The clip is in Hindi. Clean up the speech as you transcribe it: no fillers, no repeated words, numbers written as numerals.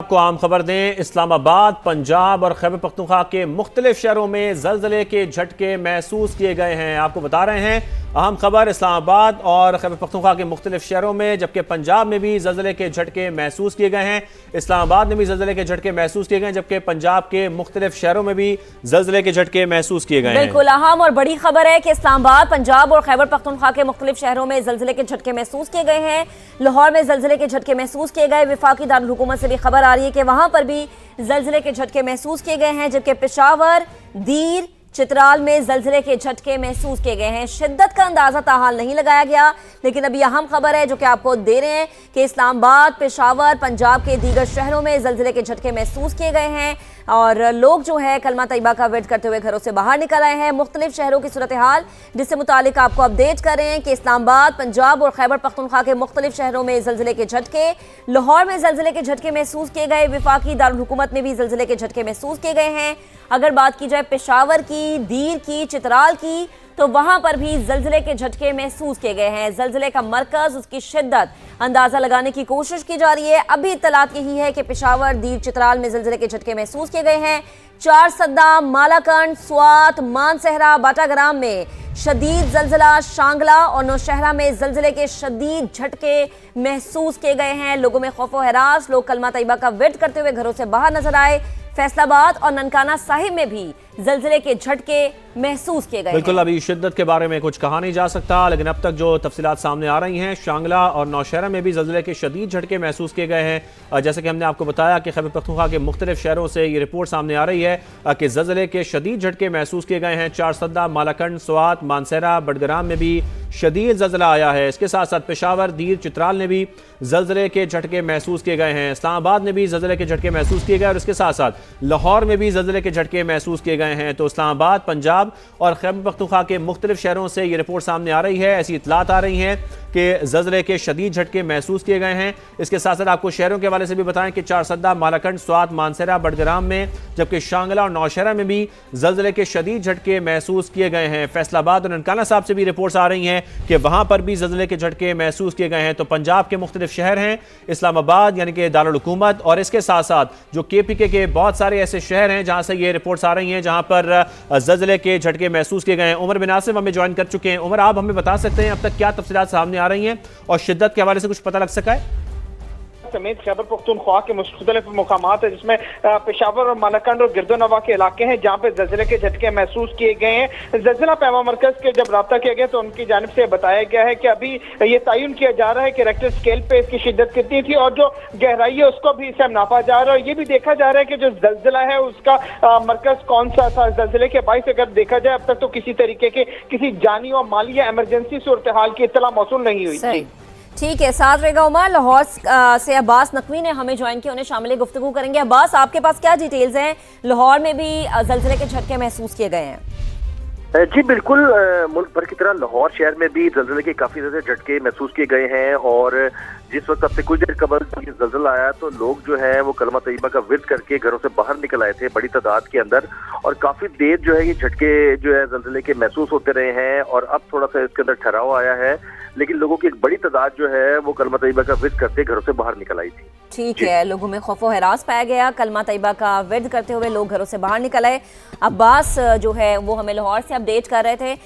आपको आम खबर दें, इस्लामाबाद, पंजाब और खैबर पख्तूनख्वा के मुख्तलिफ शहरों में ज़लज़ले के झटके महसूस किए गए हैं। आपको बता रहे हैं अहम खबर इस्लामाबाद और खैबर पख्तूनख्वा के मुख्तलिफ शहरों में, जबकि पंजाब में भी ज़लज़ले के झटके महसूस किए गए हैं। इस्लामाबाद में भी ज़लज़ले के झटके महसूस किए गए हैं, जबकि पंजाब के मुख्तलिफ शहरों में भी ज़लज़ले के झटके महसूस किए गए हैं। बिल्कुल अहम और बड़ी खबर है कि इस्लामाबाद, पंजाब और खैबर पख्तूनख्वा के मुख्तलिफ शहरों में ज़लज़ले के झटके महसूस किए गए हैं। लाहौर में ज़लज़ले के झटके महसूस किए गए। वफाकी दारुल हुकूमत से भी खबर आ रही है कि वहां पर भी ज़लज़ले के झटके महसूस किए गए हैं, जबकि पेशावर, दीर, चित्राल में ज़लज़ले के झटके महसूस किए गए हैं। शिद्दत का अंदाज़ा ताहाल नहीं लगाया गया, लेकिन अभी अहम खबर है जो कि आपको दे रहे हैं कि इस्लामाबाद, पेशावर, पंजाब के दीगर शहरों में ज़लज़ले के झटके महसूस किए गए हैं और लोग जो है कलमा तैयबा का वेट करते हुए घरों से बाहर निकल आए हैं। मुख्तलिफ शहरों की सूरत हाल जिससे मुतालिक आपको अपडेट कर रहे हैं कि इस्लामाबाद, पंजाब और खैबर पख्तूनख्वा के मुख्तलिफ शहरों में ज़लज़ले के झटके, लाहौर में ज़लज़ले के झटके महसूस किए गए। वफाकी दारुल हुकूमत में भी ज़लज़ले के झटके महसूस किए गए हैं। अगर बात की जाए पेशावर की, दीर की, चित्राल की, तो वहां पर भी ज़लज़ले के झटके महसूस किए गए हैं। ज़लज़ले का मरकज़, उसकी शिद्दत अंदाज़ा लगाने की कोशिश की जा रही है। अभी इत्तलात यही है कि पेशावर, दीर, चित्राल में ज़लज़ले के झटके महसूस किए गए हैं। चार सद्दा, मालाकंड, स्वात, मानसहरा, बाटाग्राम में शदीद ज़लज़ला, शांगला और नौशहरा में ज़लज़ले के शदीद झटके महसूस किए गए हैं। लोगों में खौफ व हरास, लोग कलमा तैयबा का वेट करते हुए घरों से बाहर नजर आए। फैसलाबाद और ननकाना साहिब में भी ज़लज़ले के झटके महसूस किए गए। बिल्कुल, अभी शिद्दत के बारे में कुछ कहा नहीं जा सकता, लेकिन अब तक जो तफसीलात सामने आ रही हैं, शांगला और नौशहरा में भी ज़लज़ले के शदीद झटके महसूस किए गए हैं। जैसे कि हमने आपको बताया कि खैबर पख्तूनख्वा के मुख्तलिफ शहरों से ये रिपोर्ट सामने आ रही है कि ज़लज़ले के शदीद झटके महसूस किए गए हैं। चार सद्दा, मालाकंड, स्वात, मानसहरा, बडग्राम में भी शदीद ज़लज़ला आया है। इसके साथ साथ पेशावर, दीर, चित्राल ने भी ज़लज़ले के झटके महसूस किए गए हैं। इस्लामाबाद में भी ज़लज़ले के झटके महसूस किए गए और इसके साथ साथ लाहौर में भी ज़लज़ले के झटके महसूस किए गए हैं। तो इस्लामाबाद, पंजाब और खैबर पख्तूनख्वा के मुख्तलिफ शहरों से ये रिपोर्ट सामने आ रही है। ऐसी इतलात आ रही हैं कि ज़लज़ले के शदीद झटके महसूस किए गए हैं। इसके साथ साथ आपको शहरों के हवाले से भी बताएं कि चार सद्दा, मालाकंड, स्वात, मानसहरा, बडग्राम में, जबकि शांगला और नौशहरा में भी ज़लज़ले के शदीद झटके महसूस किए गए हैं। फैसलाबाद और ननकाना साहब से भी रिपोर्ट्स आ रही हैं कि वहां पर भी ज़लज़ले के झटके महसूस किए गए हैं। तो पंजाब के मुख्तलिफ शहर हैं, इस्लामाबाद यानी कि दारुल हुकूमत, और इसके साथ साथ जो KPK के बहुत सारे ऐसे शहर हैं जहां से ये रिपोर्ट्स आ रही हैं जहां पर ज़लज़ले के झटके महसूस किए गए हैं। उमर बिन आसिफ हमें ज्वाइन कर चुके हैं। उमर, आप हमें बता सकते हैं अब तक क्या तफसीलात सामने आ रही हैं और शिद्दत के हवाले से कुछ पता लग सका है? समेत खैबर पख्तूनख्वा के मुख्तलिफ मकामात है जिसमें पेशावर और मालाकंड और गिरदोनवा के इलाके हैं जहाँ पे ज़लज़ले के झटके महसूस किए गए हैं। ज़लज़ला पैमा मरकज़ के जब रब्ता किया गया तो उनकी जानिब से बताया गया है कि अभी ये तयन किया जा रहा है कि रेक्टर स्केल पे इसकी शिद्दत कितनी थी और जो गहराई है उसको भी इससे नापा जा रहा है। और ये भी देखा जा रहा है कि जो ज़लज़ला है उसका मरकज़ कौन सा था। ज़लज़ले के बाइस अगर देखा जाए अब तक तो किसी तरीके के किसी जानी और माली या इमरजेंसी सूरत हाल की इत्तला मौसूल नहीं हुई थी। ठीक है, साथ रहेगा उमर। लाहौर से अब्बास नकवी ने हमें ज्वाइन किया, उन्हें शामिल गुफ्तगू करेंगे। अब्बास, आपके पास क्या डिटेल्स हैं? लाहौर में भी ज़लज़ले के झटके महसूस किए गए हैं। जी बिल्कुल, मुल्क भर की तरह लाहौर शहर में भी ज़लज़ले के काफ़ी ज़्यादा झटके महसूस किए गए हैं और जिस वक्त अब से कुछ देर कबल ज़लज़ला आया तो लोग जो है वो कलमा तैयबा का विर्द करके घरों से बाहर निकल आए थे बड़ी तादाद के अंदर, और काफ़ी देर जो है ये झटके जो है ज़लज़ले के महसूस होते रहे हैं और अब थोड़ा सा इसके अंदर ठहराव आया है, लेकिन लोगों की एक बड़ी तादाद जो है वो कलमा तैयबा का विर्द करते घरों से बाहर निकल आई थी। ठीक है, लोगों में खौफ व हरास पाया गया, कलमा तैयबा का विर्द करते हुए लोग घरों से बाहर निकल आए। अब्बास जो है वो हमें लाहौर से अपडेट कर रहे थे।